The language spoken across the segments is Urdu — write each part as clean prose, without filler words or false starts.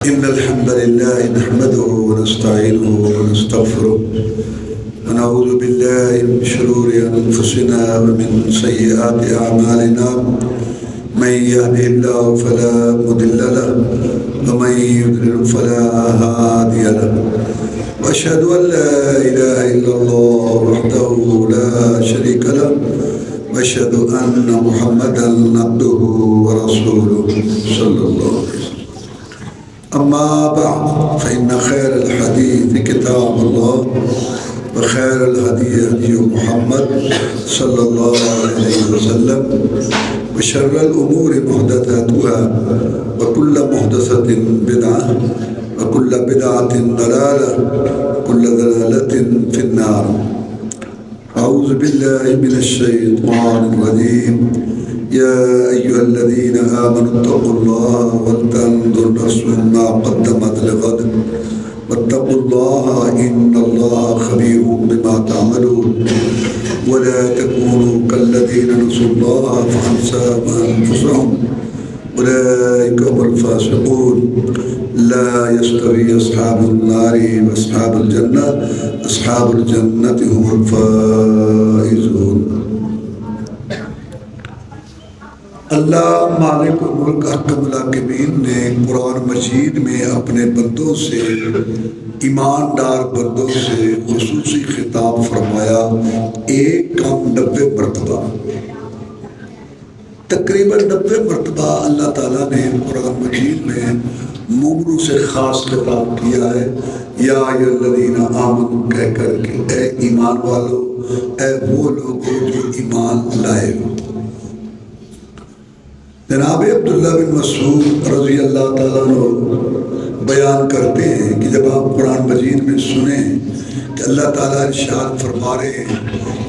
إن الحمد لله نحمده ونستعينه ونستغفره ونعوذ بالله من شرور أنفسنا ومن سيئات أعمالنا من يهده الله فلا مضل له ومن يضلل فلا هادي له وأشهد أن لا إله إلا الله وحده لا شريك له وأشهد أن محمدا عبده ورسوله صلى الله عليه وسلم. أما بعد فإن خير الحديث كتاب الله وخير الهدي هدي محمد صلى الله عليه وسلم وشر الأمور محدثاتها وكل محدثة بدعة وكل بدعة ضلالة وكل ضلالة في النار. أعوذ بالله من الشيطان الرجيم. يا أيها الذين آمنوا اتقوا الله ولتنظر نفس ما قدمت لغد واتقوا الله إن الله خبير بما تعملون ولا تكونوا كالذين نسوا الله فأنساهم أنفسهم أولئك هم الفاسقون. لا يستوي أصحاب النار وأصحاب الجنة أصحاب الجنة هم الفائزون. اللہ مالک ملک حکم الحاکمین نے قرآن مجید میں اپنے بندوں سے ایماندار بندوں سے خصوصی خطاب فرمایا 190 مرتبہ، تقریباً 90 مرتبہ اللہ تعالیٰ نے قرآن مجید میں مومنوں سے خاص خطاب کیا ہے، یا ایھا الذین آمنوا کہہ کر کہ اے ایمان والو، اے وہ لوگ جو ایمان لائے ہو۔ جناب عبداللہ بن مسعود رضی اللہ تعالیٰ عنہ بیان کرتے ہیں کہ جب آپ قرآن مجید میں سنیں کہ اللہ تعالیٰ ارشاد فرما رہے ہیں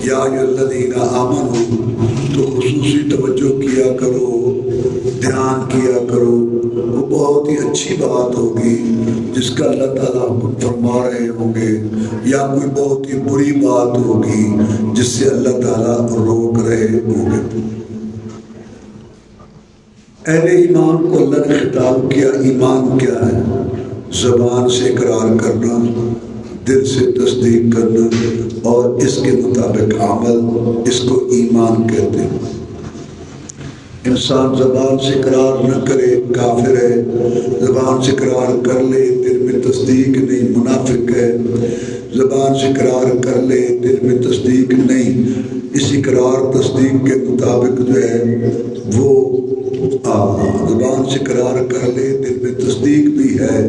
یا ایھا الذین آمنوا، تو خصوصی توجہ کیا کرو، دھیان کیا کرو۔ وہ بہت ہی اچھی بات ہوگی جس کا اللہ تعالیٰ حکم فرما رہے ہوں گے، یا کوئی بہت ہی بری بات ہوگی جس سے اللہ تعالیٰ روک رہے ہوں گے۔ اہل ایمان کو اللہ نے خطاب کیا۔ ایمان کیا ہے؟ زبان سے اقرار کرنا، دل سے تصدیق کرنا اور اس کے مطابق عمل، اس کو ایمان کہتے ہیں۔ انسان زبان سے اقرار نہ کرے کافر ہے، زبان سے اقرار کر لے دل میں تصدیق نہیں منافق ہے، زبان سے اقرار کر لے دل میں تصدیق نہیں، اس اقرار تصدیق کے مطابق جو ہے وہ زبان سے اقرار کر لے دل میں تصدیق بھی ہے،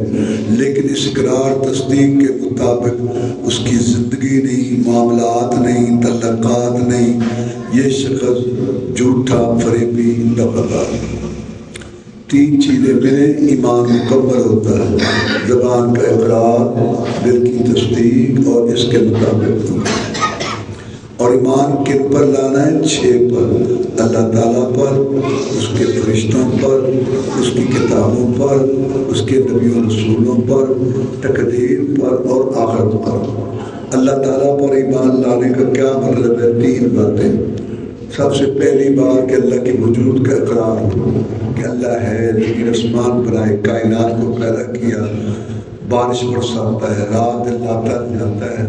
لیکن اس اقرار تصدیق کے مطابق اس کی زندگی نہیں، معاملات نہیں، تعلقات نہیں، یہ شخص جھوٹا فریبی دغادار۔ 3 چیزیں ملے ایمان مکمل ہوتا ہے، زبان کا اقرار، دل کی تصدیق اور اس کے مطابق۔ اور ایمان کن پر لانا ہے؟ 6 پر، اللہ تعالیٰ پر، اس کے فرشتوں پر، اس کی کتابوں پر، اس کے نبی و رسولوں پر، تقدیر پر اور آخرت پر۔ اللہ تعالیٰ پر ایمان لانے کا کیا مطلب ہے؟ 3 باتیں۔ سب سے پہلی بات کہ اللہ کے وجود کا اقرار ہو کہ اللہ ہے، زمین آسمان بنائے، کائنات کو پیدا کیا، بارش برساتا ہے، رات دن لاتا جاتا ہے،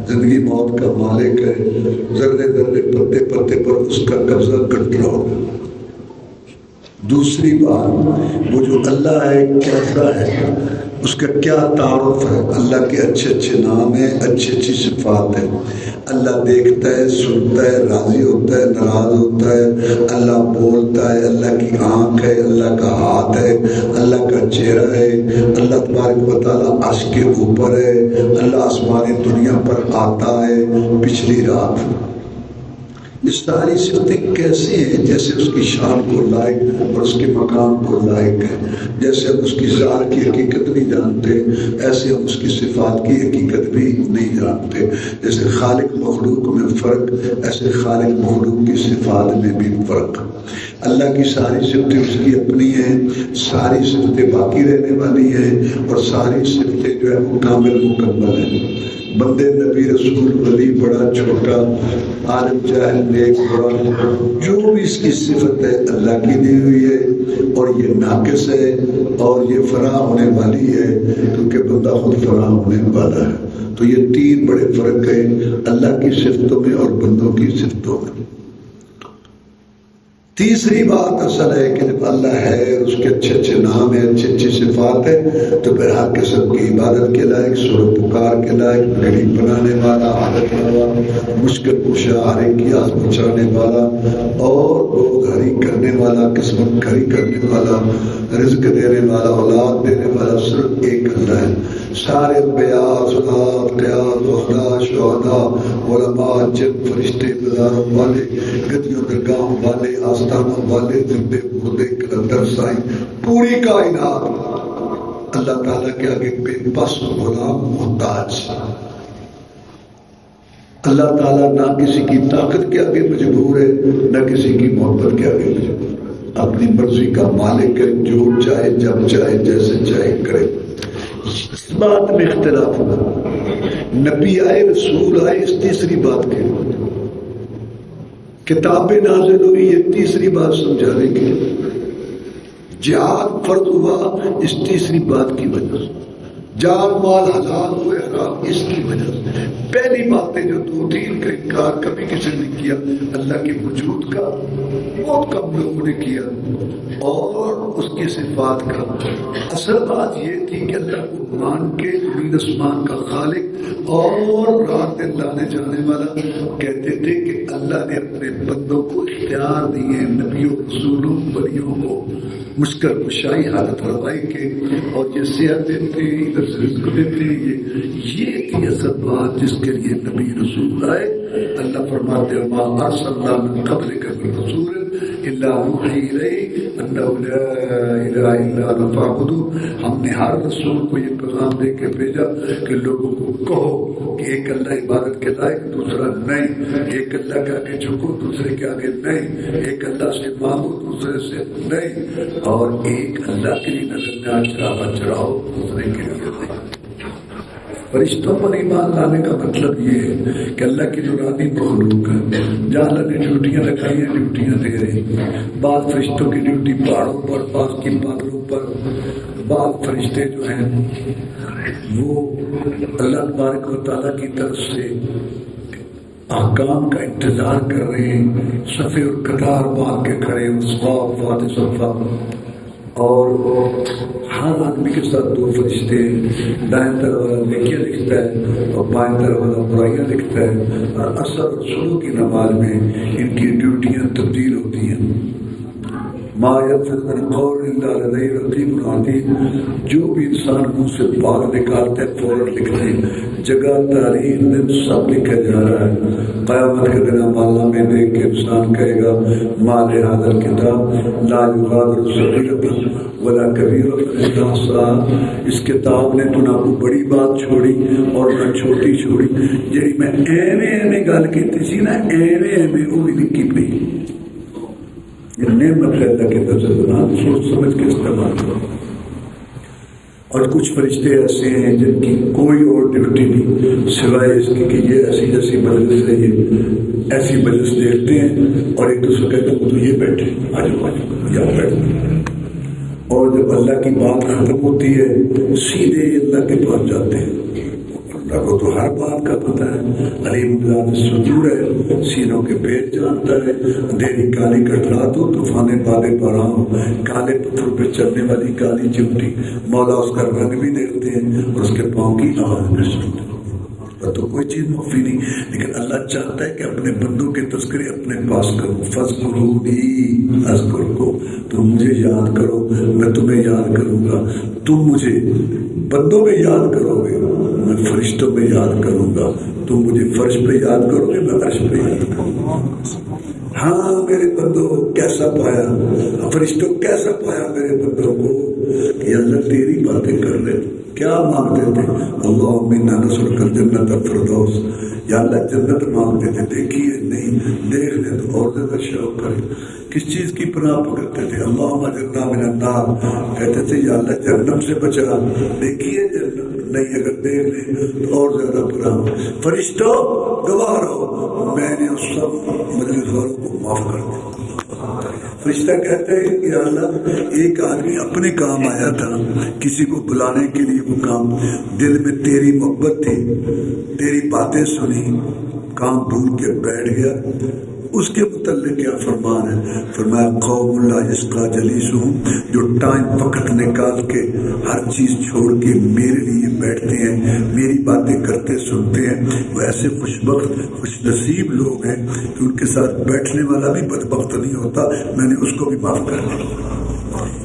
زندگی موت کا مالک ہے، ذرے ذرے پتے پتے پر اس کا قبضہ کنٹرول۔ دوسری بات، وہ جو اللہ ہے کیسا ہے، اس کا کیا تعارف ہے؟ اللہ کے اچھے اچھے نام ہیں، اچھی اچھی صفات ہیں۔ اللہ دیکھتا ہے، سنتا ہے، راضی ہوتا ہے، ناراض ہوتا ہے، اللہ بولتا ہے، اللہ کی آنکھ ہے، اللہ کا ہاتھ ہے، اللہ کا چہرہ ہے، اللہ تبارک و تعالیٰ عرش کے اوپر ہے، اللہ آسمانی دنیا پر آتا ہے پچھلی رات۔ یہ ساری صفتیں کیسی ہیں؟ جیسے اس کی شان کو لائق اور اس کے مقام کو لائق ہے۔ جیسے ہم اس کی ذات کی حقیقت نہیں جانتے، ایسے ہم اس کی صفات کی حقیقت بھی نہیں جانتے۔ جیسے خالق مخلوق میں فرق، ایسے خالق مخلوق کی صفات میں بھی فرق۔ اللہ کی ساری صفتیں اس کی اپنی ہیں، ساری صفتیں باقی رہنے والی ہیں، اور ساری صفتیں جو ہے وہ کامل مکمل ہیں۔ بندے نبی رسول ولی بڑا چھوٹا عالم جاہل نیک برا جو بھی اس کی صفت ہے اللہ کی دی ہوئی ہے اور یہ ناقص ہے اور یہ فنا ہونے والی ہے کیونکہ بندہ خود فنا ہونے والا ہے. تو یہ تین بڑے فرق ہیں اللہ کی صفتوں میں اور بندوں کی صفتوں میں. تیسری بات اصل ہے کہ جب اللہ ہے اس کے اچھے اچھے نام ہیں اچھی اچھی صفات ہے تو پھر ہر قسم کی عبادت کے لائق سر پکار کے لائق غریب بنانے والا عادت والا مشکل کشا ہر ایک کی آس بچانے والا اور بہت ہری کرنے والا قسمت کھری کرنے والا رزق دینے والا اولاد دینے والا صرف ایک اللہ ہے. سارے انبیاء صلاۃ قیاس وخدا شہداء علماء جن فرشتے بازاروں والے گدیوں درگاہوں والے آستانوں والے زندے مردے کلندر سائی پوری کائنات اللہ تعالیٰ کے آگے بے بس غلام محتاج. اللہ تعالیٰ نہ کسی کی طاقت کے آگے مجبور ہے نہ کسی کی محبت کے آگے مجبور ہے. اپنی مرضی کا مالک ہے جو چاہے جب چاہے جیسے چاہے کرے. اس بات میں اختلاف ہوگا. نبی آئے رسول آئے اس تیسری بات کے کتابیں نازل ہوئی یہ تیسری بات سمجھانے کی. جہاد فرض ہوا اس تیسری بات کی وجہ سے. جان مال حلال ہوئے حرام اس کی وجہ سے. پہلی باتیں جو دو تین کا انکار کبھی کسی نے کیا اللہ کے وجود کا بہت کم لوگوں نے کیا اور اس کی صفات کا. اصل بات یہ تھی کہ اللہ کو مان کے زمین آسمان کا خالق اور رات دن لانے جانے والا کہتے تھے کہ اللہ نے اپنے بندوں کو اختیار دیے نبیوں رسولوں ولیوں کو مشکل کشائی حالت روائی کے اور یہ صحت دیتے ادھر سے رزق دیتے یہ تھی اصل بات جس کے لیے نبی رسول آئے. اللہ فرماتے ہیں ما ارسلنا من قبلک من رسول الا نوحی الیہ انہ لا الہ الا انا فاعبدون. ہم نے ہر رسول کو یہ پیغام دے کے بھیجا کہ لوگوں کو کہو کہ ایک اللہ عبادت کے لائق دوسرا نہیں, ایک اللہ کے آگے جھکو دوسرے کے آگے نہیں, ایک اللہ سے مانگو دوسرے سے نہیں, اور ایک اللہ کے لیے نظر چڑھاوا چڑھاؤ دوسرے کے لیے نہیں. فرشتوں پر ایمان لانے کا مطلب یہ ہے کہ اللہ کی نورانی مخلوق ہے. جہاں اللہ نے ڈیوٹیاں لگائی ہیں ڈیوٹیاں دے رہے ہیں. بعض فرشتوں کی ڈیوٹی پہاڑوں پر بعض کی بادلوں پر. بعض فرشتے جو ہیں وہ اللہ تبارک و تعالیٰ کی طرف سے احکام کا انتظار کر رہے ہیں. صفے اور قطار باندھ کے کھڑے واد صفا اور ہر آدمی کے ساتھ دو فرشتے دائیں طرف والا نیکیاں لکھتا ہے اور بائیں طرف والا برائیاں لکھتا ہے. اور اثر رسولوں کی نماز میں ان کی ڈیوٹیاں تبدیل ہوتی ہیں. ما یلفظ من قول الا لدیہ رقیب عتید. جو بھی انسان منہ سے بات نکالتا ہے فوراً لکھتے ہیں. جگہ تاریخ دن سب لکھا جا رہا ہے. قیامت کے دن مالا میں دیکھ کے انسان کہے گا مال حاضر کتاب لا یغادر صغیرۃ ولا کبیرۃ الا احصاها. اس کتاب نے تو نہ کوئی بڑی بات چھوڑی اور نہ چھوٹی چھوڑی. جی میں ایویں گل کی سی نا ایویں وہ بھی لکھی پی. یہ نعمت ہے اللہ کے نظر بنا سوچ سمجھ کے استعمال کرو. اور کچھ فرشتے ایسے ہیں جن کی کوئی اور ڈیوٹی نہیں سوائے اس کی کہ یہ ایسی جیسی مجلس ہے یہ ایسی مجلس دیکھتے ہیں اور ایک دوسرے کہتے ہیں تو یہ بیٹھے آج یا بیٹھے. اور جب اللہ کی بات ختم ہوتی ہے سیدھے اللہ کے پاس جاتے ہیں. اللہ کو تو ہر بات کا پتہ ہے. علیم ذات الصدور ہے, سینوں کے پیٹ جانتا ہے. اندھیری کالی کٹرات ہو طوفانے بادے باران ہو کالے پتھر پہ چلنے والی کالی چمٹی مولا اس کا رنگ بھی دیکھتے ہیں اور اس کے پاؤں کی آواز بھی سنتے ہیں. تو کوئی چیز مخفی نہیں, لیکن اللہ چاہتا ہے کہ اپنے بندوں کے تذکرے اپنے پاس کرو. فاذکرونی اذکرکم, تم مجھے یاد کرو میں تمہیں یاد کروں گا. تم مجھے بندوں میں یاد کرو گے میں فرشتوں میں یاد کروں گا. تم مجھے فرش پہ یاد کرو گے میں عرش پہ یاد کروں گا. ہاں میرے بندوں کیسا پایا فرشتوں کیسا پایا میرے بندوں کو کہ اللہ تیری باتیں کر رہے. کیا مانگتے تھے؟ اللہم انا نسألک الجنۃ الفردوس. یا اللہ جنت مانگتے تھے. دیکھیے نہیں، دیکھ لیں تو اور زیادہ شوق کرے. کس چیز کی پناہ پکڑتے تھے؟ اللہم اجرنا من النار، کہتے تھے یا اللہ جہنم سے بچا. دیکھیے جنت نہیں، اگر دیکھ لیں تو اور زیادہ پناہ. فرشتوں گواہ رہو، میں نے اس سب مجلس والوں کو معاف کر دیا. فرشتہ کہتے ہیں کہ اللہ ایک آدمی اپنے کام آیا تھا، کسی کو بلانے کے لیے، وہ کام دل میں تیری محبت تھی، تیری باتیں سنی، کام بھول کے بیٹھ گیا. اس کے متعلق کیا فرمان ہے؟ فرمایا قوم لا یشقی جلیسہم، جو ٹائم وقت نکال کے ہر چیز چھوڑ کے میرے لیے بیٹھتے ہیں، میری باتیں کرتے سنتے ہیں، وہ ایسے خوش بخت خوش نصیب لوگ ہیں کہ ان کے ساتھ بیٹھنے والا بھی بدبخت نہیں ہوتا. میں نے اس کو بھی معاف کر دیا.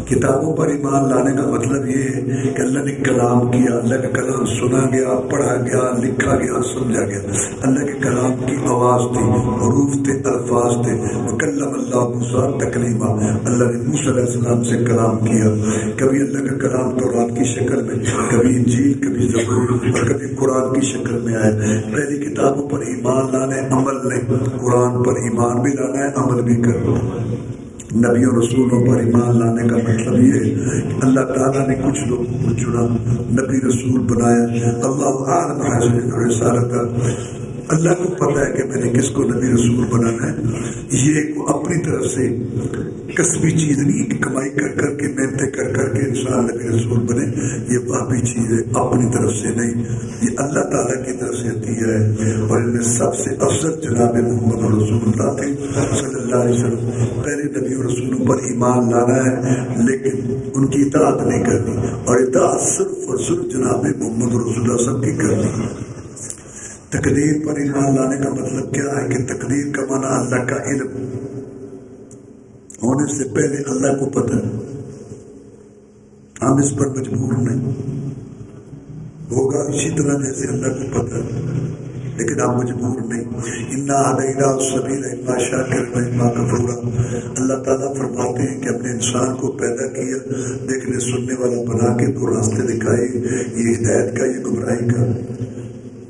کتابوں پر ایمان لانے کا مطلب یہ ہے کہ اللہ نے کلام کیا، اللہ کا کلام سنا گیا، پڑھا گیا، لکھا گیا، سمجھا گیا. اللہ کے کلام کی آواز تھی، حروف تھے، الفاظ تھے. وکلم اللہ موسیٰ تکلیما، اللہ نے موسیٰ علیہ السلام سے کلام کیا. کبھی اللہ کا کلام تورات کی شکل میں، کبھی انجیل، کبھی زبور اور کبھی قرآن کی شکل میں آیا. پہلی کتابوں پر ایمان لانا ہے، عمل نہیں. قرآن پر ایمان بھی لانا ہے، عمل بھی کرنا. نبی اور رسولوں پر ایمان لانے کا مطلب یہ ہے کہ اللہ تعالیٰ نے کچھ لوگوں کو چنا، نبی رسول بنایا. اللہ عالم حضرت رسالت، اللہ کو پتہ ہے کہ میں نے کس کو نبی رسول بنانا ہے. یہ اپنی طرف سے کسبی چیز نہیں کہ کمائی کر کر کے، محنتیں کر کر کے انسان نبی رسول بنے. یہ واقعی چیز ہے، اپنی طرف سے نہیں، یہ اللہ تعالیٰ کی طرف سے عطیہ ہے. اور ان میں سب سے افضل جناب محمد رسول اللہ تھے صلی اللہ علیہ وسلم. پہلے نبی اور رسولوں پر ایمان لانا ہے لیکن ان کی اطاعت نہیں کرنی، اور اطاعت صرف اور صرف جناب محمد رسول اللہ صلی اللہ علیہ وسلم کی کرنی. تقدیر پر ایمان لانے کا مطلب کیا ہے کہ تقدیر کا معنی اللہ کا علم ہونے سے پہلے اللہ کو پتہ ہے. ہم اس پر مجبور نہیں، ہوگا اسی طرح جیسے اللہ کو پتہ ہے، لیکن ہم مجبور نہیں. انا ہدیناہ السبیل اما شاکرا و اما کفورا. اللہ تعالیٰ فرماتے ہیں کہ اپنے انسان کو پیدا کیا، دیکھنے سننے والا بنا کے دو راستے دکھائے، یہ ہدایت کا، یہ گمراہی کا،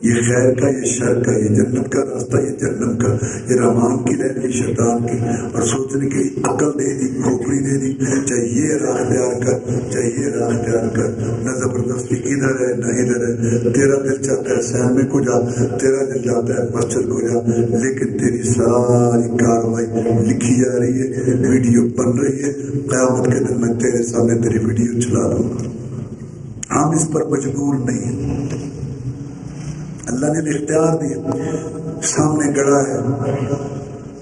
یہ خیر کا، یہ شر کا، یہ جنت کا راستہ، یہ جہنم کا، یہ رحمان کی رہ یہ شیطان کی. اور سوچنے کی عقل دے دی، کھوپڑی دے دی، چاہے یہ راہ اختیار کر، چاہے یہ راہ اختیار کر. نہ زبردستی ادھر ہے نہ ادھر ہے. تیرا دل چاہتا ہے سینمے کو جا، تیرا دل چاہتا ہے مسجد کو جا، لیکن تیری ساری کاروائی لکھی جا رہی ہے، ویڈیو بن رہی ہے. قیامت کے دن میں تیرے سامنے تیری ویڈیو چلا دوں گا. ہم اس پر مجبور نہیں ہیں، اللہ نے اختیار دیا، سامنے گڑا ہے.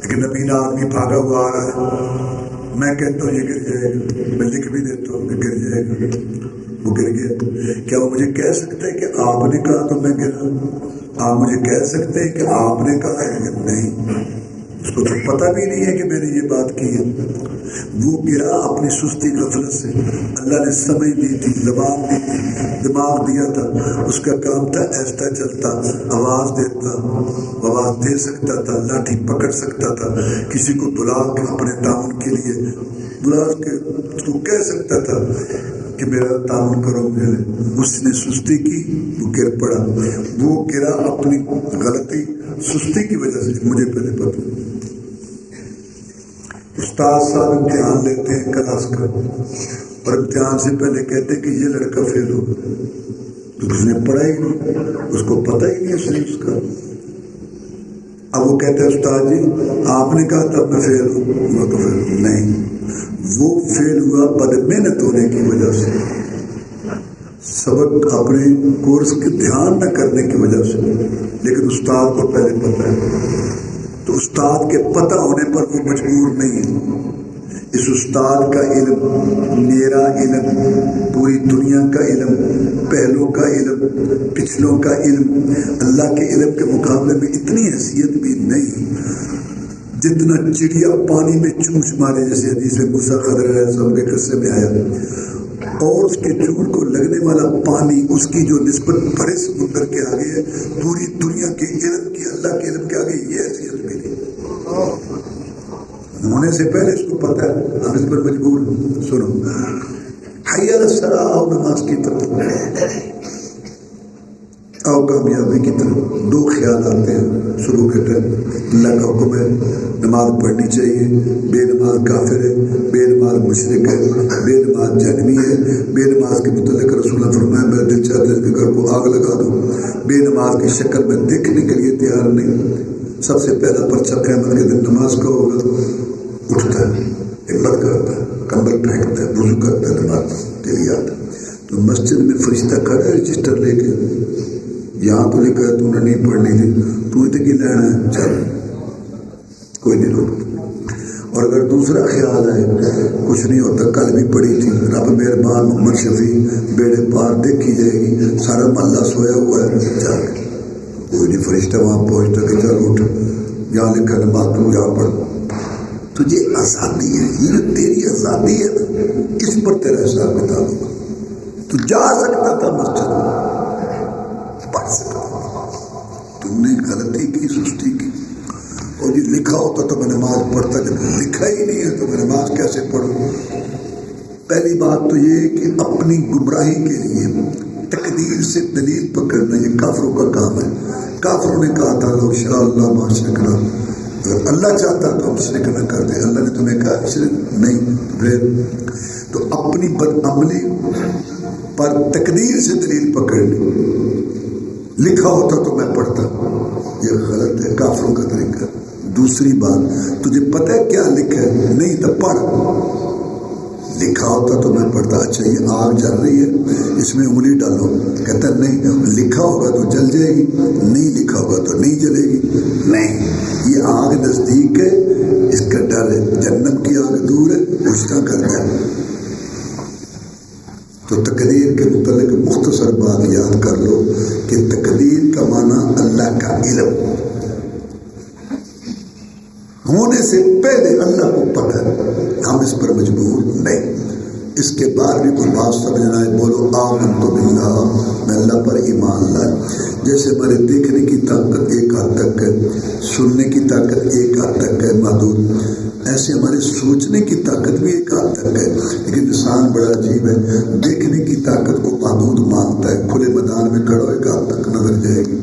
لیکن نبینا آدمی بھاگا ہوا آ رہا ہے، میں کہتا ہوں یہ گر جائے گا، میں لکھ بھی دیتا ہوں کہ گر جائے گا. وہ گر گیا. کیا وہ مجھے کہہ سکتے ہیں کہ آپ نے کہا تو میں گرا؟ آپ مجھے کہہ سکتے ہیں کہ آپ نے کہا ہے؟ نہیں، اس کو تو پتہ بھی نہیں ہے کہ میں نے یہ بات کی ہے. وہ گرا اپنی سستی غفلت سے. اللہ نے سمجھ دی تھی، زبان دی تھی، دماغ دیا تھا. اس کا کام تھا ایسا چلتا، آواز دیتا، آواز دے سکتا تھا، لاٹھی پکڑ سکتا تھا، کسی کو بلا کے اپنے تعاون کے لیے بلا کے اس کو کہہ سکتا تھا کہ میرا تعاون کرو. اس نے سستی کی، وہ گر پڑا. وہ گرا اپنی غلطی سستی کی وجہ سے. مجھے پہلے پتہ، استاد صاحب امتحان لیتے ہیں کلاس کا، اور امتحان سے پہلے کہتے ہیں کہ یہ لڑکا فیل ہو، تو اس نے پڑھا ہی نہیں، اس کو پتہ ہی نہیں اس نے اس کا. اب وہ کہتے ہیں استاد جی آپ نے کہا تب میں فیل ہوں. وہ تو فیل نہیں، وہ فیل ہوا بد محنت ہونے کی وجہ سے، سبق اپنے کورس کے دھیان نہ کرنے کی وجہ سے. لیکن استاد کو پہلے پتہ ہے، تو استاد کے پتہ ہونے پر وہ مجبور نہیں ہے. اس استاد کا علم، میرا علم، پوری دنیا کا علم، پہلوں کا علم، پچھلوں کا علم، اللہ کے علم کے مقابلے میں اتنی حیثیت بھی نہیں جتنا چڑیا پانی میں چونچ مارے، جیسے حدیث موسیٰ خضر علیہ السلام کے قصے میں آیا. اور اس کے چونچ کو لگنے والا پانی اس کی جو نسبت بڑے سمندر کے آگے ہے، پوری دنیا کے علم کی، اللہ کے علم کے آگے یہ حیثیت بھی نہیں ہونے سے پہلے اس کو پتہ ہے. ہم اس پر مجبور. سنو، حی علی الصلاۃ، آؤ نماز کی طرف، آؤ اور کامیابی کی طرف 2 خیال آتے ہیں صبح کے ٹائم. اللہ کا حکم ہے نماز پڑھنی چاہیے، بے نماز کافر ہے، بے نماز مشرک ہے، بے نماز جہنمی ہے. بے نماز کے متعلق رسول اللہ فرمایا میرا دل چاہتا ہے کہ گھر کو آگ لگا دو. بے نماز کی شکل میں دیکھنے کے لیے تیار نہیں. سب سے پہلا پرچہ قیامت کے دن نماز کا ہوگا. اٹھتا ہے، ہمت کرتا ہے، کمبل پھینکتا ہے، وضو کرتا ہے، نماز تیری یاد. تو مسجد میں فرشتہ کھڑا ہے رجسٹر لے کے، یہاں تو لکھا ہے تو نے نہیں پڑھنی تھی، تو ادھر کی لینا ہے، چل کوئی نہیں روک. اور اگر دوسرا خیال ہے کچھ نہیں ہوتا، کل بھی پڑھی تھی، رب مہربان، محمد شفیع بیڑے پار دیکھی جائے گی، سارا محلہ سویا ہوا ہے، چل کوئی نہیں. فرشتہ وہاں پہنچتا کہ چل اٹھ، یہاں لکھا نماز تو جا پڑھ. تجھے آزادی ہے، یہ جو تیری آزادی ہے نا، اس پر تیرا حساب کتاب ہوگا. تو جا سکتا تھا مسجد میں، پڑھ سکتا تھا، تم نے غلطی کی، سستی کی. اور یہ لکھا ہوتا تو میں نماز پڑھتا، جب لکھا ہی نہیں ہے تو میں نماز کیسے پڑھوں؟ پہلی بات تو یہ کہ اپنی گمراہی کے لیے تقدیر سے دلیل پکڑنا یہ کافروں کا کام ہے. کافروں نے کہا تھا لو شاء اللہ ما اشرکنا، اگر اللہ چاہتا تو ہم شرک نہ کرتے. اللہ نے تمہیں کہا شرک نہیں. پھر تو اپنی بدعملی پر تقدیر سے دلیل پکڑنی، لکھا ہوتا تو میں پڑھتا، یہ غلط ہے، کافروں کا طریقہ. دوسری بات، تجھے پتہ ہے کیا لکھا ہے؟ نہیں تو پڑھ. لکھا ہوتا تو میں پڑھتا. اچھا یہ آگ جل رہی ہے، اس میں انگلی ڈالو، کہتا نہیں لکھا ہوگا تو جل جائے گی، نہیں لکھا ہوگا تو نہیں جلے گی. نہیں، یہ آگ نزدیک ہے، اس کا ڈر ہے، جنت کی آگ دور ہے، پوچھنا کرتا ہے. تو تقدیر کے متعلق مختصر بات یاد کر لو کہ تقدیر کا معنی اللہ کا علم ہونے سے پہلے اللہ کو پتہ ہے، ہم اس پر مجبور نہیں. اس کے بعد بھی کوئی بات سمجھنا ہے، بولو آمنت باللہ، میں اللہ پر ایمان لائے. جیسے ہمارے دیکھنے کی طاقت ایک حد تک ہے، سننے کی طاقت ایک حد تک ہے محدود، ایسے ہمارے سوچنے کی طاقت بھی ایک حد تک ہے. لیکن انسان بڑا عجیب ہے، دیکھنے کی طاقت کو محدود مانتا ہے، کھلے میدان میں کھڑا ایک حد تک نظر جائے گی،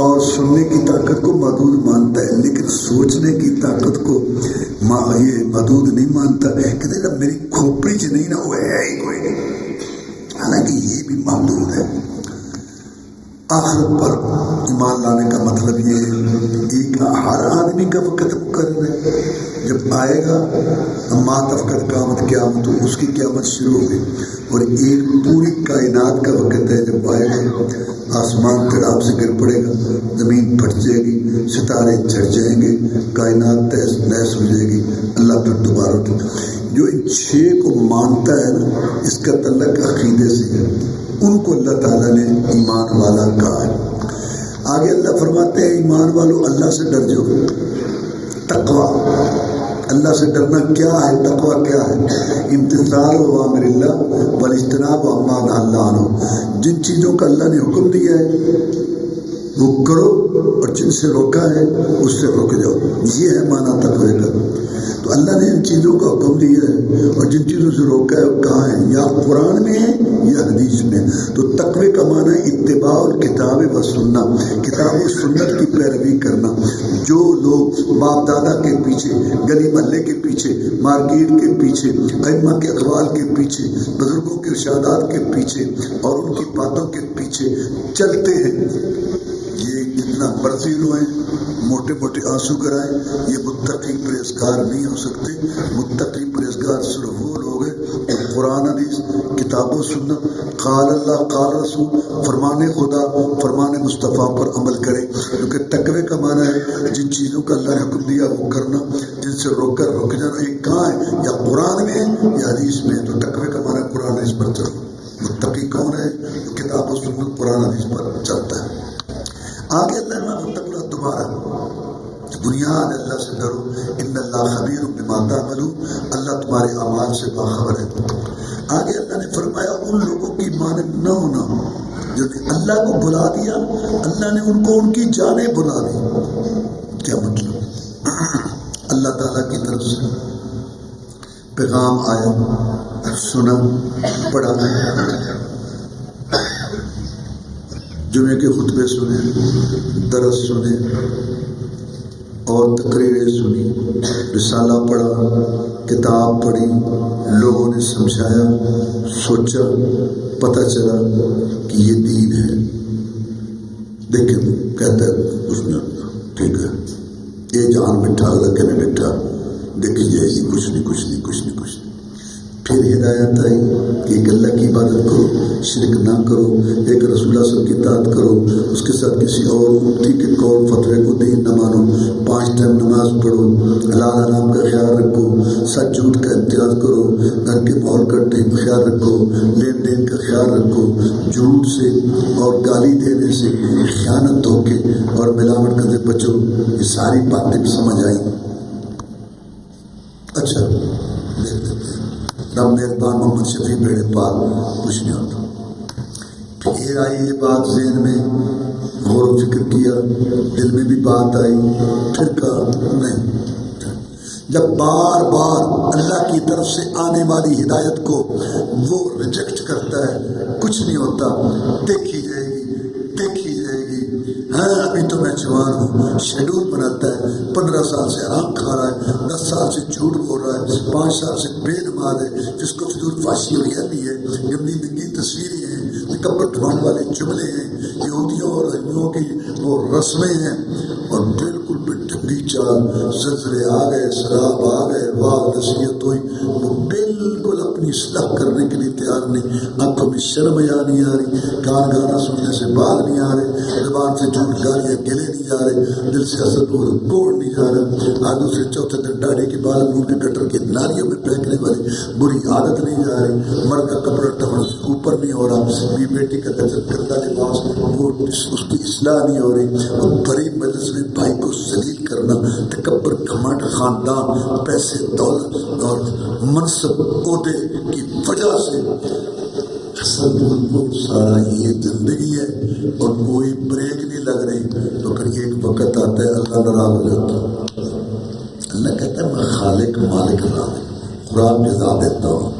اور سننے کی طاقت کو محدود مانتا ہے، لیکن سوچنے کی طاقت کو یہ محدود نہیں مانتا. کہتے ہیں میری کھوپڑی چ نہیں نا، وہ ہے ہی کوئی نہیں، حالانکہ یہ بھی محدود ہے. آخرت پر ایمان لانے کا مطلب یہ ہے کہ ہر آدمی کا وقت مقرر ہے، جب آئے گا ما تفقد قیامت، قیامت اس کی قیامت شروع ہوگی، اور ایک پوری کائنات کا وقت ہے. جب آئے گا آسمان تڑاب سے گر پڑے گا، زمین پھٹ جائے گی، ستارے جھڑ جائیں گے، کائنات تہس نہس ہو جائے گی، اللہ پھر دوبارہ اٹھے. جو ان 6 کو مانتا ہے نا، اس کا تعلق عقیدے سے ہے، ان کو اللہ تعالیٰ نے ایمان والا کہا ہے. آگے اللہ فرماتے ہیں ایمان والو اللہ سے ڈر جاؤ. تقویٰ، اللہ سے ڈرنا کیا ہے؟ تقویٰ کیا ہے؟ امتثال اوامر اللہ واجتناب عما نہی اللہ عنہ. جن چیزوں کا اللہ نے حکم دیا ہے وہ کرو، اور جن سے روکا ہے اس سے رک جاؤ. یہ ہے معنی تقوی کا. تو اللہ نے ان چیزوں کا حکم دیا ہے اور جن چیزوں سے روکا ہے وہ کہاں ہیں؟ یا قرآن میں ہے یا حدیث میں. تو تقوی کا معنی اتباع الکتاب و سنت، کتاب و سنت کی پیروی کرنا. جو لوگ باپ دادا کے پیچھے، گلی محلے کے پیچھے، مارکیٹ کے پیچھے، ائمہ کے اقوال کے پیچھے، بزرگوں کے ارشادات کے پیچھے اور ان کی باتوں کے پیچھے چلتے ہیں، یہ جتنا مرضی روئیں، موٹے موٹے آنسو کرائیں، یہ متقی پرہیزگار نہیں ہو سکتے. متقی پرہیزگار صرف وہ لوگ ہیں جو قرآن حدیث، کتاب و سنت، قال اللہ قال رسول، فرمان خدا، فرمان مصطفیٰ پر عمل کرے. کیونکہ تقوی کا معنی ہے جن چیزوں کا اللہ نے حکم دیا وہ کرنا، جن سے روک کر رک جانا. یہ کہاں ہے؟ یا قرآن میں ہے یا حدیث میں ہے. تو تقوی کا معنی قرآن حدیث پر چلو. متقی کون ہے؟ کتاب و سنت قرآن حدیث پر چلتا ہے. آگے اللہ نے تقوی دوبارہ بنیاد اللہ سے ڈرو، ان اللہ خبیر بما تعملون، اللہ تمہارے اعمال سے باخبر ہے. آگے اللہ نے فرمایا ان لوگوں کی مانند نہ ہونا جو نے اللہ کو بلا دیا، اللہ نے ان کو ان کی جانیں بلا دی. کیا مطلب؟ اللہ تعالیٰ کی طرف سے پیغام آیا، سنا، پڑھا، جمعے کے خطبے سنے، درس سنے اور تقریریں سنی، رسالہ پڑھا، کتاب پڑھی، لوگوں نے سمجھایا، سوچا، پتہ چلا کہ یہ دین ہے۔ دیکھیں کہتا ہے اس نے ٹھیک ہے یہ جان بٹھا اگلا کہ نہیں بٹھا، دیکھی جائے گی، کچھ نہیں۔ پھر ہدایت آئی کہ ایک اللہ کی عبادت کرو، شرک نہ کرو، ایک رسول اللہ صلی اللہ علیہ وسلم کی اطاعت کرو، اس کے ساتھ کسی اور مفتی کے قول فتوے کو دین نہ مانو، 5 ٹائم نماز پڑھو، حلال حرام کا خیال رکھو، سچ جھوٹ کا امتیاز کرو، گھر کے ماحول کا خیال رکھو، لین دین کا خیال رکھو، جھوٹ سے اور گالی دینے سے، خیانت دھوکے اور ملاوٹ کرنے بچو۔ یہ ساری باتیں سمجھ آئی۔ اچھا رب مہربان محمد شفیع بیڑے پار کچھ نہیں ہوتا۔ پھر آئی یہ بات ذہن میں، غور و فکر کیا، دل میں بھی بات آئی، پھر کہا نہیں۔ جب بار بار اللہ کی طرف سے آنے والی ہدایت کو وہ ریجیکٹ کرتا ہے، کچھ نہیں ہوتا، دیکھی جائے گی۔ ہاں ابھی تو میں جوان ہوں، شیڈول بناتا ہے، 15 سال سے آرام کھا رہا ہے، 10 سال سے جھوٹ بول رہا ہے، 5 سال سے بے نماز ہے، جس کو فضول فاشی بھی ہے، گندی ننگی تصویریں ہیں، کپڑ ڈھوان والے جملے ہیں، یہودیوں اور ہندوؤں کی وہ رسمیں ہیں، اور بالکل ڈنڈی چال، زلزلے آ گئے، سراب آ گئے، واہ نصیحت ہوئی، وہ بالکل اپنی اصلاح کرنے کے لیے تیار نہیں، آنکھوں میں شرم نہیں آ رہی، کان گانا سننے سے بال نہیں آ رہے، زبان سے جھوٹ گالیاں گلے نہیں جا رہے، دل سے حسد کوڑ نہیں جا رہا، آج دوسرے چوتھے دن داڑھی کے بال منہ کے کٹر کے نالیوں میں پھینکنے والی بری عادت نہیں جا رہی، مرد کا کپڑا ٹکڑا اوپر نہیں ہو رہا، بیٹی کا گندا لباس وہ اس کی اصلاح نہیں ہو رہی، اور بڑی مجلس میں بھائی کو ذلیل کرنا، تکبر، گھمنڈ، خاندان، پیسے، دولت اور منصب، عہدے کی وجہ سے وہ سارا یہ زندگی ہے اور کوئی بریک نہیں لگ رہی، تو پھر ایک وقت آتا ہے اللہ ناراض ہو جاتا ہے۔ اللہ کہتا ہے میں خالق مالک رازق خوراک غذا دیتا ہوں،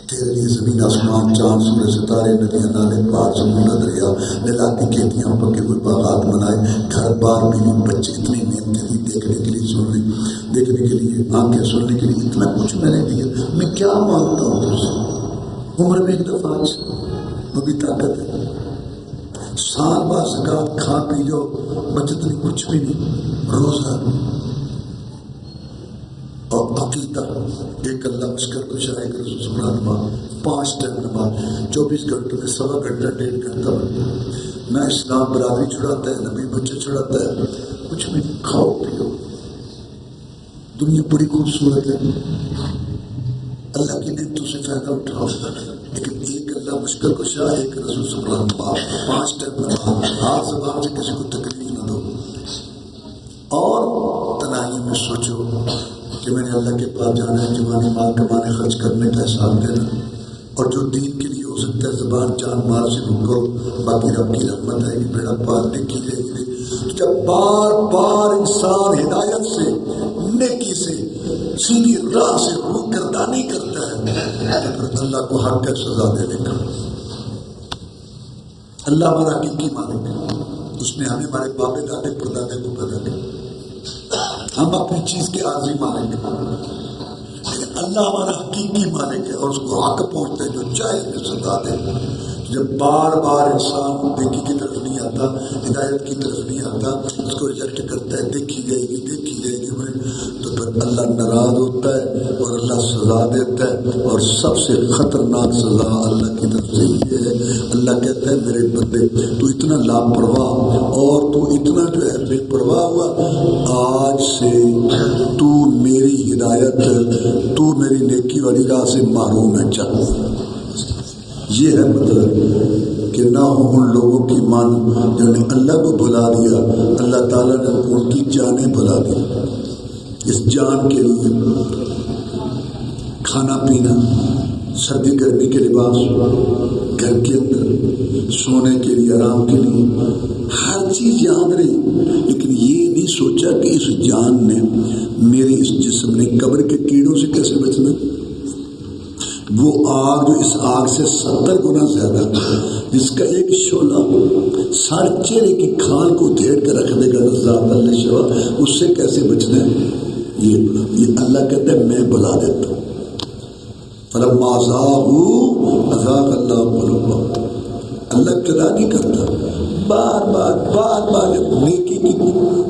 تیرے لیے زمین آسمان، چاند، سورج، ستارے، ندیاں، نالے، پہاڑ، سمندر، دریا، علاقے کی کھیتیاں، پکے ہوئے باغات بنائے، گھر بار، بیوی، بچے، اتنی نعمتیں دی، دیکھنے کے لیے دیکھنے کے لیے آنکھیں، سننے کے لیے اتنا کچھ میں نے دیا، میں کیا مانگتا ہوں تجھ سے؟ عمر میں ایک دفعہ وہ بھی طاقت ہے، سال بعد زکات کھا پی جاؤ، بچت نہیں، کچھ بھی نہیں، روزہ اور عقیدہ، ایک اللہ مشکل کو شائع کر سبحان اللہ، 5 ٹائم نماز، 24 گھنٹوں میں 1.25 گھنٹہ 1.5 گھنٹہ، نہ اسلام برادری چھڑاتا ہے، نہ بھی بچے چھڑاتا ہے، کچھ بھی کھاؤ پیو، دنیا بڑی خوبصورت ہے، اللہ کی نعمتوں سے فائدہ اٹھاؤ، لیکن ایک اللہ مشکل کو شاہ، ایک رسول سبحان اللہ، 5 ٹائم نماز، ہاتھ زبان سے کسی کو تکلیف نہ دو، اور تنہائی میں سوچو کہ میں نے اللہ کے پاس جانا ہے، جوانی مال کمانے خرچ کرنے کا احسان دینا، اور جو دین کے لیے ہو سکتا ہے زبان جان مال سے کرو، باقی رب کی رحمت ہے کہ بیڑا پال نیکی دے گی۔ جب بار بار انسان ہدایت سے، نیکی سے، سیدھی راہ سے روح گردانی کرتا ہے، تو پھر اللہ کو حق کا سزا دے دے گا۔ اللہ ہمارا حقیقی مالک ہے، اس نے ہمیں ہمارے باپ دادے پردادے کو پیدا کیا، ہم اپنی چیز کے عارضی مالک ہیں، لیکن اللہ ہمارا حقیقی مالک ہے اور اس کو حق پہنچتا ہے جو چاہے میں سزا دے۔ جب بار بار انسان نیکی کی طرف نہیں آتا، ہدایت کی طرف نہیں آتا، اس کو ریجیکٹ کرتا ہے، دیکھی جائے گی، تو پھر اللہ ناراض ہوتا ہے اور اللہ سزا دیتا ہے، اور سب سے خطرناک سزا اللہ کی طرف سے یہ ہے، اللہ کہتا ہے میرے بندے تو اتنا لاپرواہ اور تو اتنا جو ہے بے پرواہ ہوا، آج سے تو میری ہدایت، تو میری نیکی والی راہ سے محروم ہے، چل۔ یہ ہے مطلب کہ نہ ہو ان لوگوں کی مان جنہوں نے اللہ کو بھلا دیا، اللہ تعالیٰ نے ان کی جانیں بھلا دی۔ اس جان کے لیے کھانا پینا، سردی گرمی کے لباس، گھر کے اندر سونے کے لیے، آرام کے لیے، ہر چیز یاد رہی، لیکن یہ نہیں سوچا کہ اس جان نے، میرے اس جسم نے قبر کے کیڑوں سے کیسے بچنا، وہ آگ جو اس آگ سے 70 گنا زیادہ جس کا ایک شعلہ 4.5 چہرے کی کھال کو دھیر کے رکھ دے گا ذات اللہ شوا، اس سے کیسے بچنا ہے؟ یہ اللہ کہتا ہے میں بلا دیتا ہوں. فلما ذاقوا اذاق اللہ قلوبهم. اللہ کدا نہیں کرتا، بار بار نیکی کی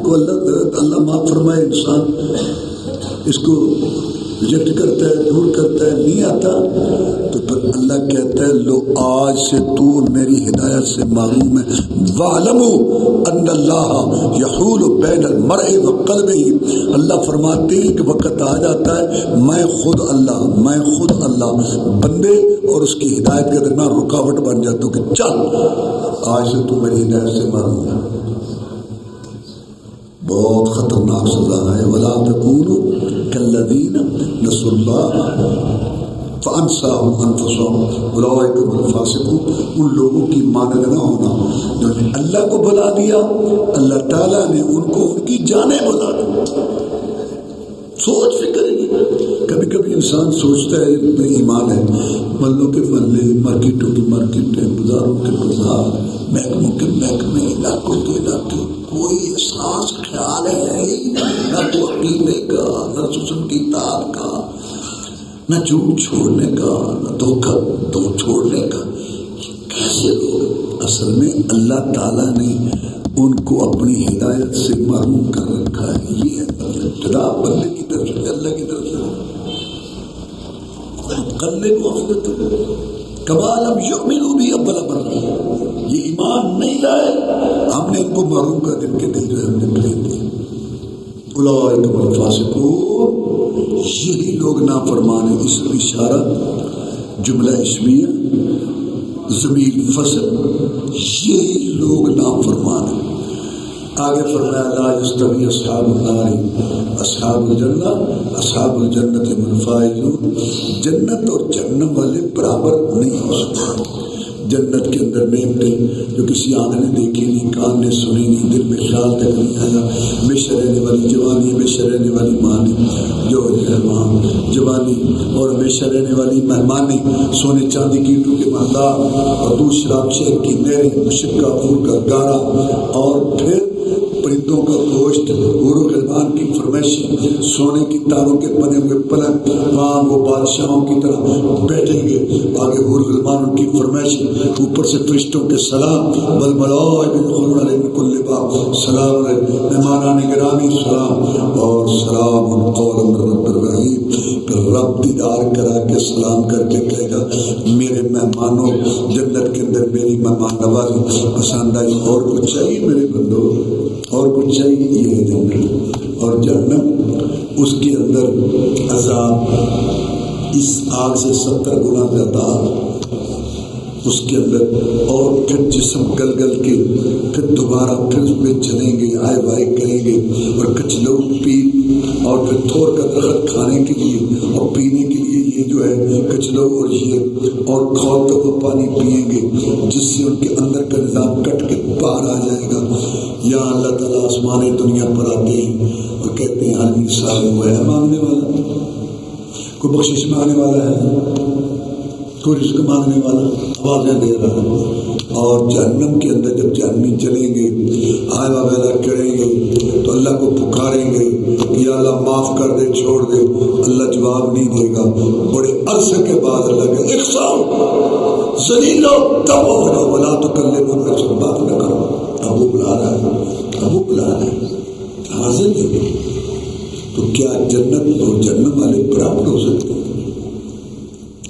کو اللہ معاف فرمائے. انسان اس کو ریجیکٹ کرتا ہے، دور کرتا ہے، نہیں آتا، تو پھر اللہ کہتا ہے لو آج سے تو میری ہدایت سے محروم ہے. وَاعْلَمُوا أَنَّ اللَّهَ يَحُولُ بَيْنَ الْمَرْءِ وَقَلْبِهِ. اللہ فرماتے ہیں کہ وقت آ جاتا ہے میں خود اللہ بندے اور اس کی ہدایت کے درمیان رکاوٹ بن جاتا ہوں کہ چل آج سے تو میری ہدایت سے محروم ہے. بہت خطرناک سزا ہے. وَلَا تَكُونُوا كَالَّذِينَ نَسُوا اللَّهَ فَأَنسَاهُمْ أَنفُسَهُمْ أُولَٰئِكَ هُمُ الْفَاسِقُونَ. ان لوگوں کی مانند نہ ہونا جنہوں نے اللہ کو بلا دیا، اللہ تعالیٰ نے ان کو ان کی جانیں بلا دی. سوچ فکر نہیں. کبھی کبھی انسان سوچتا ہے اتنے ایمان ہے، محلوں کے محلے، مارکیٹوں کی مارکیٹیں، بازاروں کے بازار، محکموں کے محکمے، علاقوں کے علاقے، کوئی احساس خیال ہے ہی نہیں، نہ تو عقیدے کا، نہ رسول کی اطاعت کا، نہ جھوٹ چھوڑنے کا، نہ دھوکہ چھوڑنے کا. کیسے لوگ؟ اصل میں اللہ تعالیٰ نے ان کو اپنی ہدایت سے محروم کر رکھا ہے. یہ ابتدا بندے کی طرف سے، اللہ کی طرف سے. کرنے کو غفلت کما لم یؤمنوا بھی اول مرہ، یہ ایمان نہیں لائے، ہم نے ان کو محروم کر دن کے دل جو ہے ہم نے پھیر دیے. اولئک هم الفاسقون. یہی لوگ نافرمان ہیں. اس میں اشارہ جملہ اسمیہ ضمیر فصل، یہی لوگ نافرمان ہیں. آگے فرمایا لا یستوی اصحاب النار اصحاب الجنہ اصحاب الجنۃ هم الفائزون. جنت اور جہنم والے برابر نہیں ہو سکتے. جنت کے اندر نعمتیں جو کسی آنکھ نے دیکھی نہیں، کان نے سنی نہیں، دل میں خیال تک نہیں آیا. ہمیشہ رہنے والی جوانی، ہمیشہ رہنے والی مانی جو ہے وہاں جوانی، اور ہمیشہ رہنے والی مہمانی، سونے چاندی کی اینٹوں کے مالدار، اور دودھ شراب شہد کی نہریں، مشکا پھول کا گارا، اور پھر پرندوں کا گوشت، حور و غلمان کی فرمائشیں، سونے کی تاروں کے بنے ہوئے پلنگ، وہاں وہ بادشاہوں کی طرح بیٹھیں گے. آگے حور و غلمان ان کی فرمائشیں، اوپر سے فرشتوں کے سلام، والملائکۃ یدخلون علیہم من کل باب، سلام علیکم مہمانان گرامی سلام، اور سلام قولا من رب الرحیم. پھر رب دیدار کرا کے سلام کر کے کہے گا میرے مہمانوں، جنت کے اندر میری مہمان نوازی پسند آئی، اور کچھ چاہیے میرے بندو، اور کچھ چاہیے؟ یہ ہے جنت. اور جہنم اس کے اندر عذاب اس آگ سے 70 گنا زیادہ اس کے اندر، اور پھر جسم گل گل کے پھر دوبارہ پھر اس میں چلیں گے، آئے بائے کریں گے، اور کچلو پی، اور پھر تھور کا درخت کھانے کے لیے اور پینے کے لیے یہ جو ہے کچلو اور یہ، اور کھولتا ہوا پانی پئیں گے جس سے ان کے اندر کا نظام کٹ کے باہر آ جائے گا. یا اللہ تعالیٰ آسمان دنیا پر آتے ہیں اور کہتے ہیں عالمی صاحب ہوا ہے مانگنے والا، کوئی بخشش مانگنے والا ہے، کوئی رزق مانگنے والا، آوازیں دے رہا ہے. اور جہنم کے اندر جب جہنمی چلیں گے، آئے وغیرہ کریں گے تو اللہ کو پکاریں گے کہ یا اللہ معاف کر دے، چھوڑ دے. اللہ جواب نہیں دے گا. بڑے عرصے کے بعد اللہ کہ اخساؤ ذلیلو تب ہو ولا تکلمون، ان سے بات نہ کرو. ابو بلا رہا ہے، ابو بلا رہا ہے، حاضر نہیں. تو کیا جنت اور جہنم والے برابر ہو سکتے ہیں؟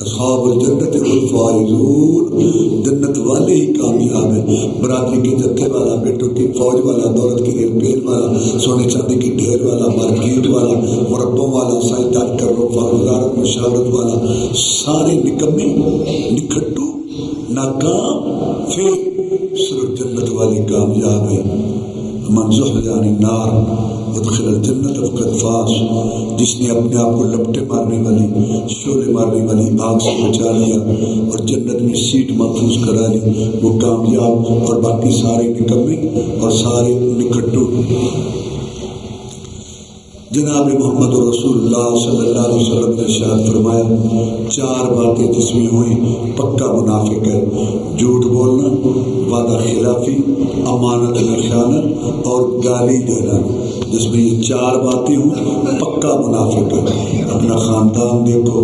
اصحاب الجنت الفائزون، جنت والے ہی کامیاب ہیں. برادری کے جتھے والا، بیٹوں کی فوج والا، دولت کی ریل والا، سونے چاندی کی ڈھیر والا، مارکیٹ والا، مربوں والا، سائنسدان کرو، وزارت مشاورت والا، سارے نکمے، نکھٹو، ناکام. پھر صرف جنت والی کامیاب ہے. من زحزح عن النار وادخل الجنت فقد فاز. جس نے اپنے آپ کو لپٹے مارنے والی، شعلے مارنے والی آگ سے بچا لیا اور جنت میں سیٹ محفوظ کرا لی، وہ کامیاب. اور باقی سارے نکمے اور سارے نکھٹو. جناب محمد رسول اللہ صلی اللہ علیہ وسلم نے ارشاد فرمایا 4 باتیں جس میں ہوئی پکا منافق ہے: جھوٹ بولنا، وعدہ خلافی، امانت نہ خیانت اور گالی دینا۔ جس میں یہ 4 باتیں ہوں پکا منافق ہے۔ اپنا خاندان دیکھو،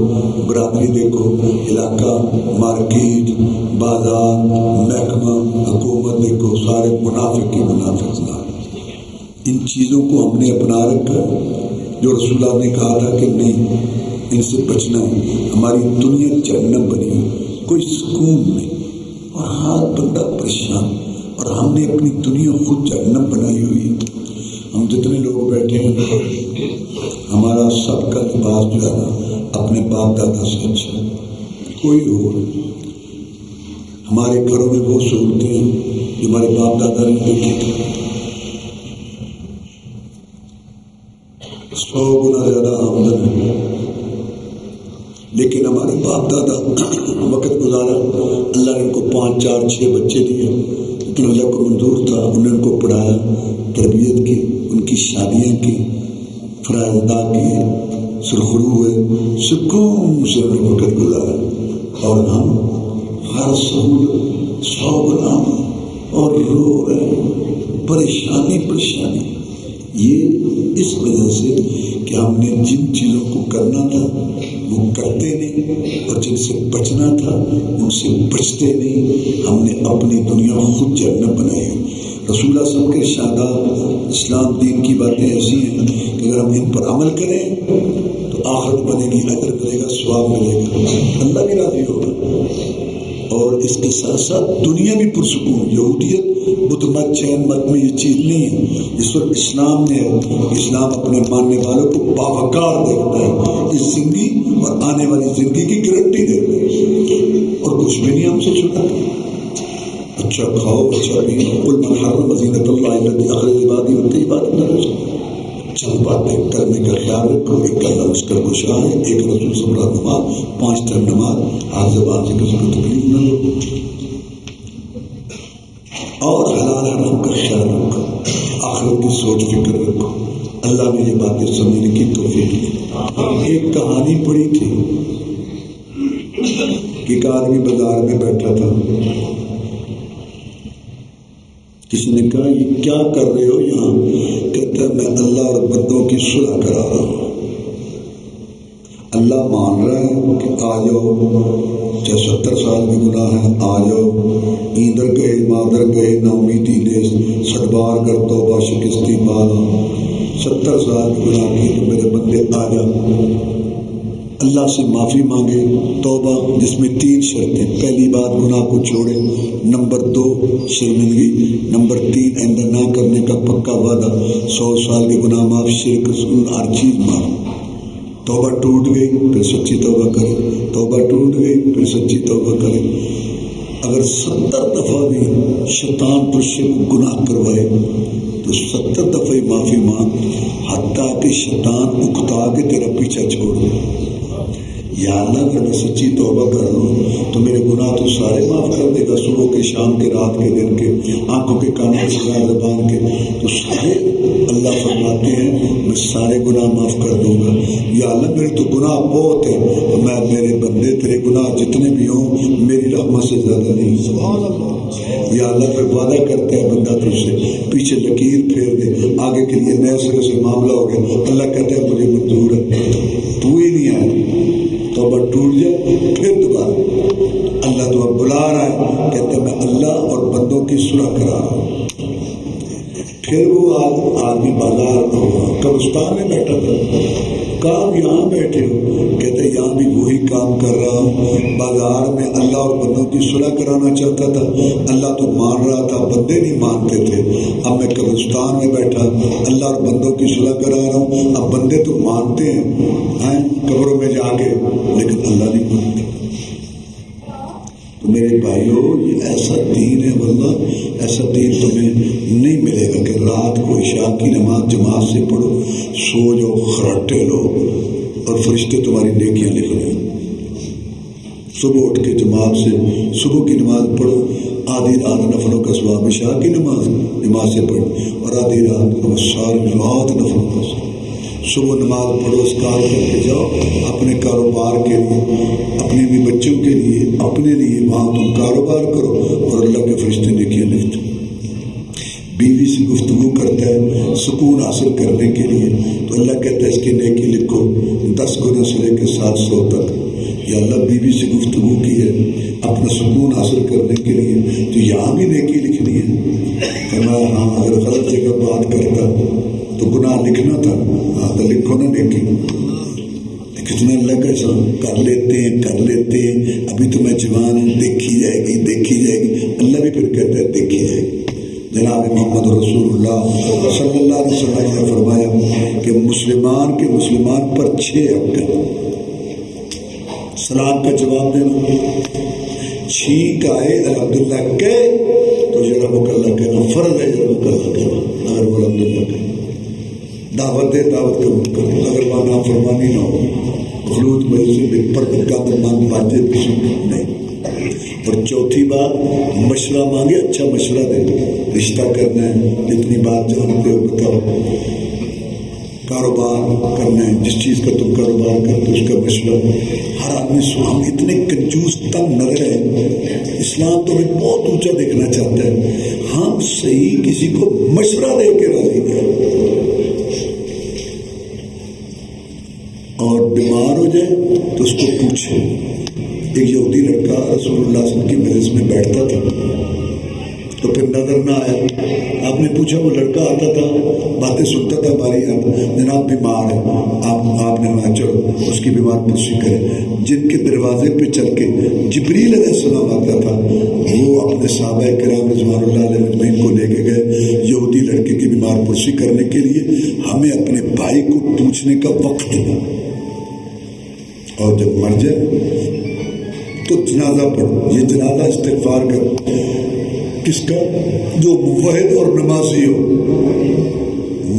برادری دیکھو، علاقہ، مارکیٹ، بازار، محکمہ، حکومت دیکھو، سارے منافق ہی منافق نہ۔ ان چیزوں کو ہم نے اپنا رکھا جو رسول اللہ نے کہا تھا کہ نہیں، ان سے بچنا ہے۔ ہماری دنیا جہنم بنی ہے، کوئی سکون نہیں، اور ہر بندہ پریشان، اور ہم نے اپنی دنیا خود جہنم بنائی ہوئی ہے۔ ہم جتنے لوگ بیٹھے ہیں، ہمارا سب کا لباس جو ہے نا اپنے باپ دادا سے اچھا، کوئی اور ہمارے گھروں میں وہ سہولتیں ہیں جو ہمارے باپ دادا نے دیکھی تھی، 100 گنا زیادہ آمدن ہے، لیکن ہمارے باپ دادا وقت گزارا، اللہ نے ان کو 5 4 6 بچے دیے، لیکن اللہ کو منظور تھا، انہوں نے ان کو پڑھایا، تربیت کی، ان کی شادیاں کی، فرائض ادا کیے، سرخرو ہوئے، سکون سے وقت گزارا، اور ہم ہر سہولت 100 گنا اور رو رہے، پریشانی پریشانی۔ یہ اس وجہ سے کہ ہم نے جن چیزوں کو کرنا تھا وہ کرتے نہیں، اور جن سے بچنا تھا ان سے بچتے نہیں۔ ہم نے اپنی دنیا خود جہنم بنائی ہے۔ رسول اللہ صلی اللہ علیہ وسلم کے ارشادات، اسلام دین کی باتیں ایسی ہیں کہ اگر ہم ان پر عمل کریں تو آخرت بنے گی، اجر ملے گا، ثواب ملے گا، اللہ بھی راضی ہوگا، اور اس کے ساتھ ساتھ دنیا بھی پرسکون۔ یہودیت، بدھ مت، جین مت میں یہ چیز نہیں ہے جس پر اسلام نے ہے۔ اسلام اپنے ماننے والوں کو باوقار دیکھتا ہے، اس زندگی اور آنے والی زندگی کی گارنٹی دیتا ہے، اور کچھ بھی نہیں ہم سے چھوٹا۔ اچھا کھاؤ، اچھا پیو، قل من حرم زینۃ اللہ التی اخرج لعبادہ والطیبات من الرزق۔ چند باتیں کرنے کا خیال رکھو، ایک اللہ مشکل گشا ہے، ایک رسول صبر نماز، 5 ٹائم نماز، ہر زبان سے کسی کو تکلیف نہ ہو، اور حلال حرام کا خیال رکھو، آخرت کی سوچ فکر رکھو۔ اللہ نے یہ باتیں سمجھنے کی توفیق دی۔ ایک کہانی پڑھی تھی کہ ایک آدمی بازار میں بیٹھا تھا، کسی نے کہا یہ کیا کر رہے ہو یہاں؟ کہتا ہے میں اللہ اور بندوں کی صلح کرا رہا ہوں۔ اللہ مان رہا ہے کہ آ جاؤ، چاہے 70 سال کی گناہ ہے آ جاؤ، ایندر گئے مادر گئے نا امیدی نے 60 بار کر توبہ شکستی بالا، 70 سال کی گناہ کی تو میرے بندے آ جا، اللہ سے معافی مانگے، توبہ جس میں 3 شرطیں، پہلی بات گناہ کو چھوڑے، نمبر 2 شرمندگی، نمبر 3 آئندہ نہ کرنے کا پکا وعدہ، 100 سال کے گناہ معاف، شرک ہر چیز معاف۔ توبہ ٹوٹ گئی پھر سچی توبہ کرے، توبہ ٹوٹ گئی پھر سچی توبہ کرے۔ اگر 70 دفعہ بھی شیطان تجھ سے گناہ کروائے تو 70 دفعہ معافی مانگ، حتیٰ کہ شیطان اکتا کے تیرا پیچھا چھوڑ دے۔ یا اللہ اگر میں سچی توبہ کر لوں تو میرے گناہ تو سارے معاف کر دے گا، صبح کے، شام کے، رات کے، دن کے، آنکھوں کے، کانوں کے، سگا زبان کے، تو سارے اللہ فرماتے ہیں میں سارے گناہ معاف کر دوں گا۔ یا اللہ میرے تو گناہ بہت ہیں، میں میرے بندے تیرے گناہ جتنے بھی ہوں میری رحمت سے زیادہ نہیں۔ سبحان اللہ۔ یا اللہ پھر وعدہ کرتا ہے بندہ تجھ سے، پیچھے لکیر پھیر دے، آگے کے لیے نئے سرے سے معاملہ ہو گیا، اللہ کہتا ہے مجھے منظور ہے، تو ہی نہیں آیا، توبہ ٹوٹ جائے پھر دوبارہ اللہ تو بلا رہا ہے، کہتے ہیں میں اللہ اور بندوں کی صلح کرا رہا ہوں۔ پھر وہ آدمی بازار میں ہوا، قبرستان میں بیٹھا تھا، کہا یہاں بیٹھے ہو؟ کہتے یہاں بھی وہی کام کر رہا ہوں، بازار میں اللہ اور بندوں کی صلح کرانا چاہتا تھا، اللہ تو مان رہا تھا، بندے نہیں مانتے تھے، اب میں قبرستان میں بیٹھا اللہ اور بندوں کی صلح کرا رہا ہوں، اب بندے تو مانتے ہیں قبروں میں جا کے، لیکن اللہ نہیں مانتے۔ تو میرے بھائیو یہ ایسا دین ہے، واللہ ایسا دین تمہیں نہیں ملے گا کہ رات کو عشاء کی نماز جماعت سے پڑھو، سو جاؤ، خراٹے لو اور فرشتے تمہاری نیکیاں لکھ لیں۔ صبح اٹھ کے جماعت سے صبح کی نماز پڑھو، آدھی رات نفلوں کا ثواب، عشاء کی نماز جماعت سے پڑھو، اور آدھی رات ساری رات نفلوں کا ثواب۔ صبح نماز پڑھو، اذکار کر کے جاؤ، اپنے کاروبار کے لیے، اپنے بھی بچوں کے لیے، اپنے لیے وہاں تم کاروبار کرو اور اللہ کے فرشتے نیکیاں لکھتے۔ بیوی سے گفتگو کرتا ہے سکون حاصل کرنے کے لیے، تو اللہ کہتا ہے اس کی نیکی لکھو 10 گنا سے لے کے 700 تک۔ یا اللہ بیوی سے گفتگو کی ہے اپنا سکون حاصل کرنے کے لیے، تو یہاں بھی نیکی لکھنی ہے۔ فرمایا ہاں، اگر غلط جگہ بات کرتا تو گناہ لکھنا تھا، ہاں تو لکھو نا نیکی۔ کتنا اللہ کا کر لیتے ہیں، ابھی تو میں جوان ہوں، دیکھی جائے گی۔ اللہ بھی پھر کہتا ہے دیکھی جائے گی۔ جناب محمد رسول اللہ صلی اللہ علیہ وسلم نے فرمایا کہ مسلمان پر 6 حق ہیں۔ سلام کا جواب دینا، چھینک آئے الحمدللہ کہے تو یرحمک اللہ کہنا فرض ہے، یرحمک اللہ کہنا اگر وہ الحمدللہ کہے۔ دعوت دے، دعوت قبول کرو، اگر وہاں نافرمانی نہ ہو، خلوت میں سے پر قدم واجب نہیں۔ اور چوتھی بات، مشورہ مانگے، اچھا مشورہ دے، رشتہ کرنا ہے اتنی بات جانتے ہو بتاؤ، کاروبار کرنا ہے جس چیز کا تم کاروبار کرتے اس کا مشورہ۔ ہر آدمی ہم اتنے کنجوس تنگ نظر ہے، اسلام تو ہمیں بہت اونچا دیکھنا چاہتا ہے، ہم صحیح کسی کو مشورہ دے کے راضی نہیں۔ اور بیمار ہو جائے تو اس کو پوچھے۔ ایک یہودی لڑکا رسول اللہ صلی اللہ علیہ وسلم کی مجلس میں بیٹھتا تھا، تو پھر نظر نہ آیا، آپ نے پوچھا، وہ لڑکا آتا تھا، باتیں سنتا تھا ہماری، جناب بیمار ہے، آپ نے کہا چلو اس کی بیمار پرسی کریں۔ جن کے دروازے پہ چل کے جبریل علیہ السلام آتا تھا، وہ اپنے صحابہ کرام رضوان اللہ علیہ اجمعین کو لے کے گئے یہودی لڑکے کی بیمار پرسی کرنے کے لیے۔ ہمیں اپنے بھائی کو پوچھنے کا وقت دیا، اور جب مر جائے تو جنازہ پڑھو۔ یہ جنازہ استغفار کرو، کس کا؟ جو موحد اور نمازی ہو،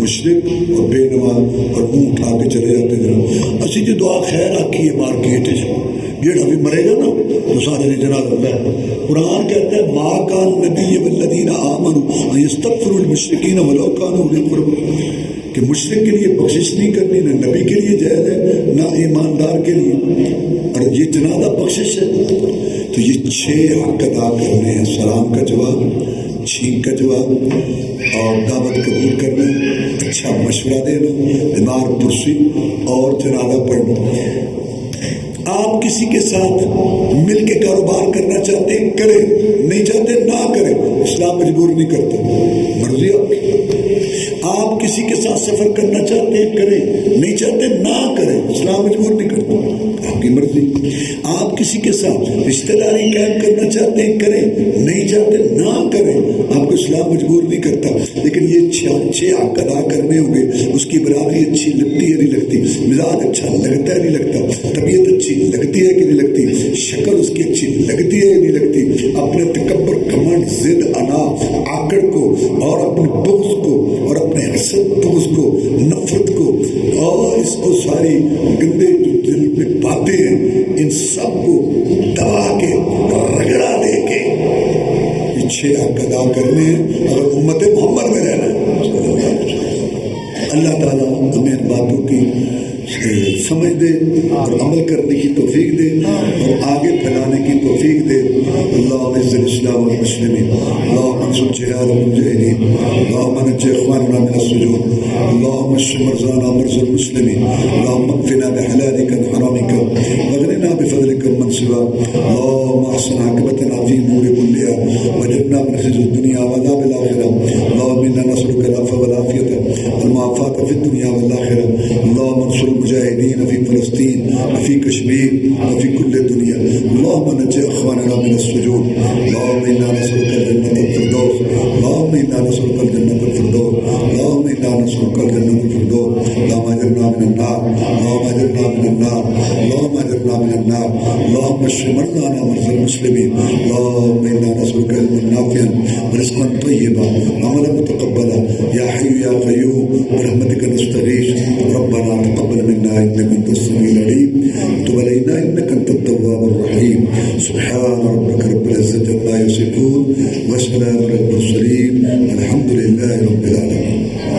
مشرک اور بے نماز اور منہ اٹھا کے چلے جاتے جناب اسی جی دعا خیر آکی ہے مار گیٹ گیٹ ابھی مرے گا نا تو سارے جناب اللہ ہے۔ قرآن کہتا ہے ما کان نبی والذین آمنوا یستغفروا للمشرکین ولو کانوا اولی القربى، کہ مشرک کے لیے بخشش نہیں کرنی، نہ نبی کے لیے جائز ہے نہ ایماندار کے لیے، اور یہ جنازہ بخشش ہے۔ تو یہ 6 حق ادا کرنے ہیں، سلام کا جواب، چھینک کا جواب، اور دعوت قبول کرنا، اچھا مشورہ دینا، بیمار پرسی اور جنازہ پڑھنا۔ آپ کسی کے ساتھ مل کے کاروبار کرنا چاہتے ہیں کریں، نہیں چاہتے نہ کریں، اسلام مجبور نہیں کرتا، مرضی آپ کی۔ آپ کسی کے ساتھ سفر کرنا چاہتے ہیں کریں، نہیں چاہتے نہ کریں، اسلام مجبور نہیں کرتا، آپ کی مرضی۔ آپ کسی کے ساتھ رشتہ داری قائم کرنا چاہتے ہیں کریں، نہیں چاہتے نہ کریں، آپ کو اسلام مجبور نہیں کرتا۔ لیکن یہ 6 حق ادا کرنے ہوں گے۔ اس کی برادری اچھی لگتی ہے نہیں لگتی، مزاج اچھا لگتا ہے نہیں لگتا، طبیعت اچھی لگتی ہے کہ نہیں لگتی، شکل اس کی اچھی لگتی ہے یا نہیں لگتی، اپنے تکبر، گھمنڈ، ضد، انا، آکڑ کو اور اپنے بغض کو اور اپنے حسد، بغض کو، نفرت کو اور اس کو ساری گندے جو دل میں باتیں ہیں ان سب کو دبا کے رگڑا دے کے یہ 6 حق ادا کرنے ہیں اگر امت محمد میں رہنا ہے۔ اللہ تعالیٰ ہمیں ان باتوں کی سمجھ دے اور عمل کرنے کی توفیق دے اور آگے پھیلانے کی توفیق دے۔ اللہم اعز الاسلام والمسلمین، اللہم انصر جہاد المجاہدین، اللہم نجی اخواننا من السجون، اللہم اشف مرضانا مرضى المسلمین، اللہم اکفنا بحلالک عن حرامک واغننا بفضلک عمن سواک، اللہم احسن عاقبتنا فی الامور کلها واجرنا من خزي الدنیا وعذاب الآخرة، اللہم انا نسألک العفو والعافیة والمعافاة في الدنيا والآخرة، اللہم انصر المجاہدین فی فلسطین وفی کشمیر وفی کل دنیا، اللہم نجی اخواننا من السجون، اللہم انا نسألک الجنة الفردوس، اللہم انا نسألک الجنة الفردوس، اللہم انا نسألک الجنة الفردوس، اللہم اجرنا من النار، اللہم اجرنا من النار، اللہم اجرنا من النار، اللہم اشف مرضانا مرضى المسلمین، اللہم انا نسألک علما نافعا ورزقا طیبا عملا متقبلا یا حی یا قیوم برحمتک نستغیث ربنا تقبل منا انك انت السميع العليم وتب علينا انك انت التواب الرحيم سبحان ربك رب العزة عما يصفون وسلام على المرسلين الحمد لله رب العالمين.